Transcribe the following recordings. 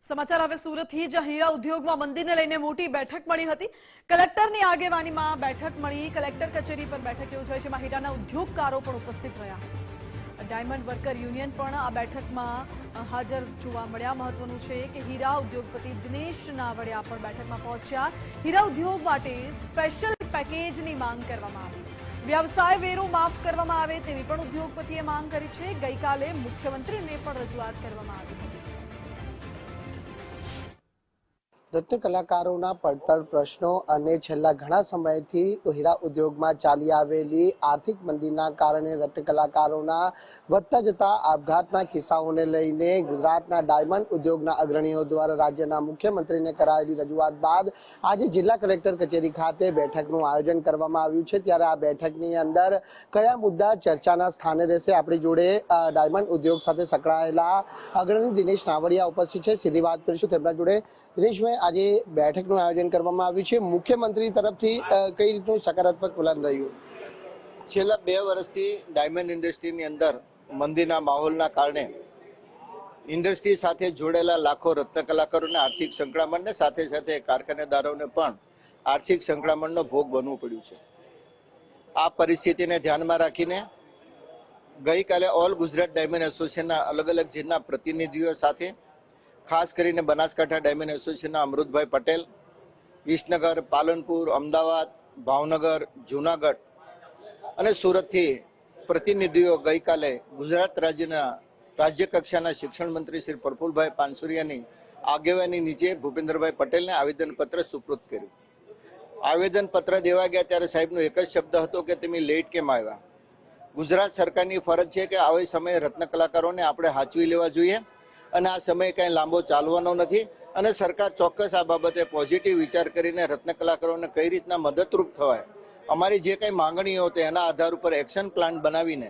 સમાચાર હવે સુરતથી જ હીરા ઉદ્યોગમાં મંદીને લઈને મોટી બેઠક મળી હતી। કલેક્ટરની આગેવાનીમાં બેઠક મળી। કલેક્ટર કચેરી પર બેઠક યોજાઈ જેમાં હીરાના ઉદ્યોગકારો પણ ઉપસ્થિત રહ્યા। ડાયમંડ વર્કર યુનિયન પણ આ બેઠકમાં હાજર જોવા મળ્યા। મહત્વનું છે કે હીરા ઉદ્યોગપતિ દિનેશ નાવડિયા પણ બેઠકમાં પહોંચ્યા। હીરા ઉદ્યોગ માટે સ્પેશિયલ પેકેજની માંગ કરવામાં આવી। વ્યવસાય વેરો માફ કરવામાં આવે તેવી પણ ઉદ્યોગપતિએ માંગ કરી છે। ગઈકાલે મુખ્યમંત્રીને પણ રજૂઆત કરવામાં આવી હતી। રત્ન કલાકારોના પડતર પ્રશ્નો અને છેલ્લા ઘણા સમયથી હીરા ઉદ્યોગમાં ચાલી આવેલી આર્થિક મંદીના કારણે રત્ન કલાકારોના વધતા જતા આપઘાતના કિસ્સાઓને લઈને ગુજરાતના ડાયમંડ ઉદ્યોગના અગ્રણીઓ દ્વારા રાજ્યના મુખ્યમંત્રીને કરાયેલી રજૂઆત બાદ આજે જિલ્લા કલેક્ટર કચેરી ખાતે બેઠકનું આયોજન કરવામાં આવ્યું છે। ત્યારે આ બેઠકની અંદર કયા મુદ્દા ચર્ચાના સ્થાને રહેશે, આપણી જોડે ડાયમંડ ઉદ્યોગ સાથે સંકળાયેલા અગ્રણી દિનેશ નાવડિયા ઉપસ્થિત છે। સીધી વાત કરીશું તેમના જોડે। દિનેશભાઈ, આજે બેઠકનું આયોજન કરવામાં આવ્યું છે, મુખ્યમંત્રી તરફથી કઈ રીતનું સકારાત્મક વલણ રહ્યું? છેલ્લા 2 વર્ષથી ડાયમંડ ઇન્ડસ્ટ્રીની અંદર મંદીના માહોલના કારણે ઇન્ડસ્ટ્રી સાથે જોડેલા લાખો રત્ન કલાકારોને આર્થિક સંકળામણને સાથે સાથે કારખાનેદારોને પણ આર્થિક સંકળામણનો ભોગ બનવું પડ્યું છે। આ પરિસ્થિતિને ધ્યાનમાં રાખીને ગઈકાલે ઓલ ગુજરાત ડાયમંડ એસોસિએશનના અલગ અલગ જિલ્લા પ્રતિનિધિઓ સાથે, ખાસ કરીને બનાસકાંઠા ડાયમંડ એસોસિએશનના અમૃતભાઈ પટેલ, વિસનગર, પાલનપુર, અમદાવાદ, ભાવનગર, જૂનાગઢ અને સુરતથી પ્રતિનિધિઓ ગઈકાલે ગુજરાત રાજ્યના રાજ્ય કક્ષાના શિક્ષણ મંત્રી શ્રી પ્રફુલભાઈ પાનસુરિયાની આગેવાની નીચે ભૂપેન્દ્રભાઈ પટેલને આવેદનપત્ર સુપૃત કર્યું। આવેદનપત્ર દેવા ગયા ત્યારે સાહેબનો એક જ શબ્દ હતો કે તમે લેટ કેમ આવ્યા? ગુજરાત સરકારની ફરજ છે કે આવી સમયે રત્ન કલાકારોને આપણે હાચવી લેવા જોઈએ અને આ સમય કંઈ લાંબો ચાલવાનો નથી અને સરકાર ચોક્કસ આ બાબતે પોઝિટિવ વિચાર કરીને રત્ન કલાકારોને કઈ રીતના મદદરૂપ થવાય, અમારી જે કંઈ માંગણીઓ હતી એના આધાર ઉપર એક્શન પ્લાન બનાવીને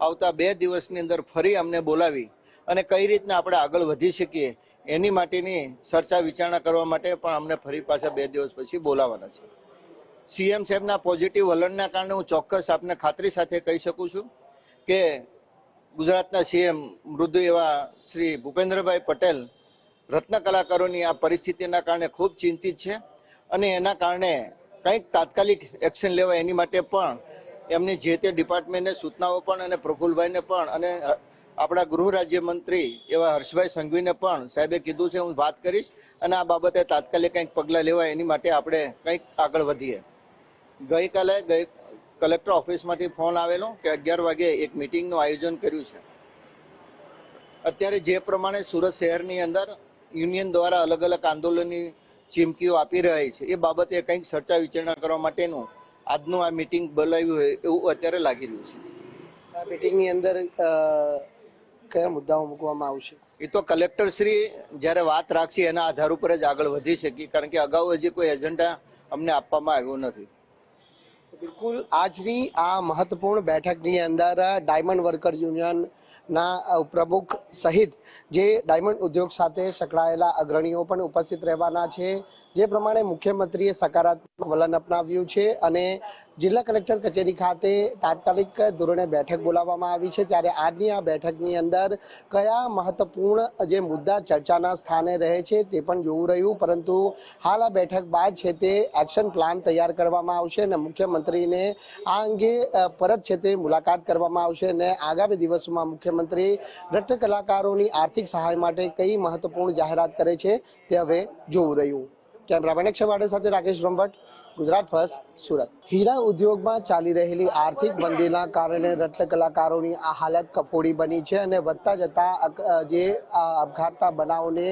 આવતા 2 દિવસની અંદર ફરી અમને બોલાવી અને કઈ રીતના આપણે આગળ વધી શકીએ એની માટેની ચર્ચા વિચારણા કરવા માટે પણ અમને ફરી પાછા 2 દિવસ પછી બોલાવવાના છે। સીએમ સાહેબના પોઝિટિવ વલણના કારણે હું ચોક્કસ આપને ખાતરી સાથે કહી શકું છું કે ગુજરાતના સીએમ મૃદુ એવા શ્રી ભૂપેન્દ્રભાઈ પટેલ રત્ન કલાકારોની આ પરિસ્થિતિના કારણે ખૂબ ચિંતિત છે અને એના કારણે કંઈક તાત્કાલિક એક્શન લેવાય એની માટે પણ એમની જે તે ડિપાર્ટમેન્ટને સૂચનાઓ પણ અને પ્રફુલભાઈને પણ અને આપણા ગૃહ રાજ્યમંત્રી એવા હર્ષભાઈ સંઘવીને પણ સાહેબે કીધું છે, હું વાત કરીશ અને આ બાબતે તાત્કાલિક કંઈક પગલાં લેવાય એની માટે આપણે કંઈક આગળ વધીએ। ગઈકાલે કલેક્ટર ઓફિસમાંથી ફોન આવેલો કે 11 વાગે એક મિટિંગનું આયોજન કર્યું છે। અત્યારે જે પ્રમાણે સુરત શહેરની અંદર યુનિયન દ્વારા અલગ અલગ આંદોલનની ચીમકીઓ આપી રહી છે એ બાબતે કંઈક ચર્ચા વિચારણા કરવા માટેનું આજનું આ મિટિંગ બોલાવ્યું હોય એવું અત્યારે લાગી રહ્યું છે। આ મિટિંગની અંદર કયા મુદ્દાઓ મૂકવામાં આવશે એ તો કલેક્ટર શ્રી જ્યારે વાત રાખશે એના આધાર ઉપર જ આગળ વધી શકીએ, કારણ કે અગાઉ હજી કોઈ એજન્ડા અમને આપવામાં આવ્યો નથી। બિલકુલ, આજની આ મહત્વપૂર્ણ બેઠકની અંદર ડાયમંડ વર્કર યુનિયનના પ્રમુખ સહિત જે ડાયમંડ ઉદ્યોગ સાથે સંકળાયેલા અગ્રણીઓ પણ ઉપસ્થિત રહેવાના છે। જે પ્રમાણે મુખ્યમંત્રીએ સકારાત્મક વલણ અપનાવ્યું છે અને જિલ્લા કલેક્ટર કચેરી ખાતે તાત્કાલિક ધોરણે બેઠક બોલાવવામાં આવી છે, ત્યારે આજની આ બેઠકની અંદર કયા મહત્વપૂર્ણ જે મુદ્દા ચર્ચાના સ્થાને રહે છે તે પણ જોવું રહ્યું। પરંતુ હાલ આ બેઠક બાદ છે તે એક્શન પ્લાન તૈયાર કરવામાં આવશે અને મુખ્યમંત્રીને આ અંગે પરત છે તે મુલાકાત કરવામાં આવશે અને આગામી દિવસોમાં મુખ્યમંત્રી રત્ન કલાકારોની આર્થિક સહાય માટે કઈ મહત્વપૂર્ણ જાહેરાત કરે છે તે હવે જોવું રહ્યું। કેમેરામેન અક્ષય સાથે રાકેશ બ્રહ્મભટ્ટ, ગુજરાત ફર્સ્ટ, સુરત। હીરા ઉદ્યોગમાં ચાલી રહેલી આર્થિક મંદીના કારણે રત્ન કલાકારોની આ હાલત કફોડી બની છે અને વધતા જતા જે આપઘાતના બનાવોને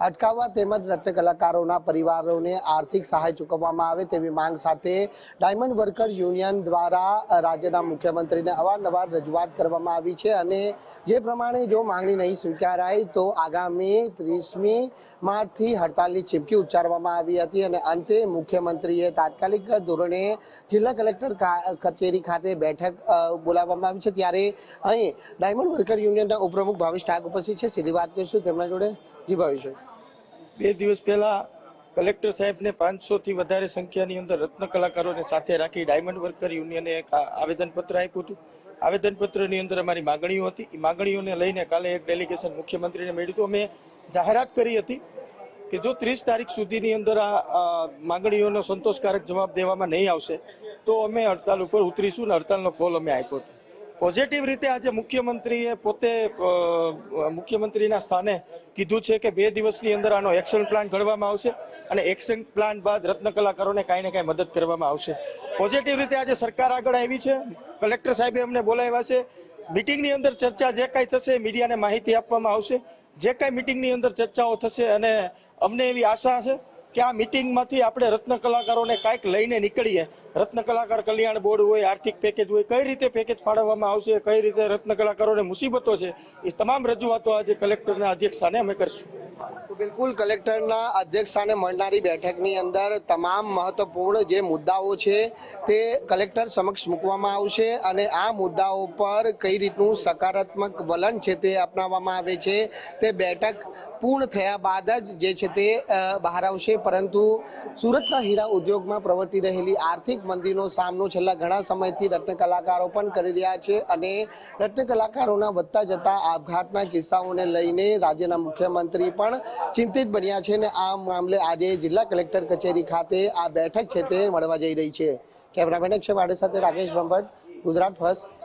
અટકાવવા તેમજ રત્ન કલાકારોના પરિવારોને આર્થિક સહાય ચૂકવવામાં આવે તેવી માંગ સાથે ડાયમંડ વર્કર યુનિયન દ્વારા રાજ્યના મુખ્યમંત્રીને અવારનવાર રજૂઆત કરવામાં આવી છે અને જે પ્રમાણે જો માંગણી નહીં સ્વીકારાય તો આગામી 30મી માર્ચથી હડતાલની ચીમકી ઉચ્ચારવામાં આવી હતી અને અંતે મુખ્યમંત્રીએ તાત્કાલિક ધોરણે જિલ્લા કલેક્ટર કચેરી ખાતે બેઠક બોલાવવામાં આવી છે। ત્યારે અહીં ડાયમંડ વર્કર યુનિયનના ઉપપ્રમુખ ભાવેશ ઠાક ઉપસ્થિત છે, સીધી વાત કરીશું તેમના જોડે। જી ભાવેશ, 2 દિવસ પહેલા કલેક્ટર સાહેબને 500 થી વધારે સંખ્યાની અંદર રત્ન કલાકારોને સાથે રાખી ડાયમંડ વર્કર યુનિયને એક આવેદનપત્ર આપ્યું હતું। આવેદનપત્રની અંદર અમારી માંગણીઓ હતી, એ માંગણીઓને લઈને કાલે એક ડેલિગેશન મુખ્યમંત્રીને મળ્યું હતું। અમે જાહેરાત કરી હતી કે જો 30 તારીખ સુધીની અંદર આ માંગણીઓનો સંતોષકારક જવાબ દેવામાં નહીં આવશે તો અમે હડતાલ ઉપર ઉતરીશું ને હડતાલનો કોલ અમે આપ્યો હતો. પોઝિટિવ રીતે આજે મુખ્યમંત્રીએ પોતે મુખ્યમંત્રીના સ્થાને કીધું છે કે 2 દિવસની અંદર આનો એક્શન પ્લાન ઘડવામાં આવશે અને એક્શન પ્લાન બાદ રત્ન કલાકારોને કાંઈ ને કાંઈ મદદ કરવામાં આવશે. પોઝિટિવ રીતે આજે સરકાર આગળ આવી છે. કલેક્ટર સાહેબે અમને બોલાવ્યા છે. મિટિંગની અંદર ચર્ચા જે કાંઈ થશે મીડિયાને માહિતી આપવામાં આવશે. જે કાંઈ મિટિંગની અંદર ચર્ચાઓ થશે અને અમને એવી આશા છે કે આ મિટિંગમાંથી આપણે રત્ન કલાકારોને કાંઈક લઈને નીકળીએ. રત્ન કલાકાર કલ્યાણ બોર્ડ હોય, આર્થિક પેકેજ હોય, કઈ રીતે પેકેજ ફાળવવામાં આવશે, કઈ રીતે રત્ન કલાકારોને મુસીબતો છે, એ તમામ રજૂઆતો આજે કલેક્ટરના અધ્યક્ષ સ્થાને અમે કરશું. તો બિલકુલ કલેક્ટરના અધ્યક્ષ સ્થાને મળનારી બેઠકની અંદર તમામ મહત્વપૂર્ણ જે મુદ્દાઓ છે તે કલેક્ટર સમક્ષ મૂકવામાં આવશે અને આ મુદ્દાઓ પર કઈ રીતનું સકારાત્મક વલણ છે તે અપનાવવામાં આવે છે તે બેઠક પૂર્ણ થયા બાદ જ જે છે તે બહાર આવશે. પરંતુ સુરતના હીરા ઉદ્યોગમાં પ્રવર્તી રહેલી આર્થિક મંદીનો સામનો છેલ્લા ઘણા સમયથી રત્ન કલાકારો પણ કરી રહ્યા છે અને રત્ન કલાકારોના વધતા જતા આપઘાતના કિસ્સાઓને લઈને રાજ્યના મુખ્યમંત્રી પણ ચિંતિત બન્યા છે અને આ મામલે આજે જિલ્લા કલેક્ટર કચેરી ખાતે આ બેઠક છે તે મળવા જઈ રહી છે. કેમેરામેન અક્ષય વાડે સાથે રાકેશ બ્રહ્મભટ્ટ, ગુજરાત ફર્સ્ટ.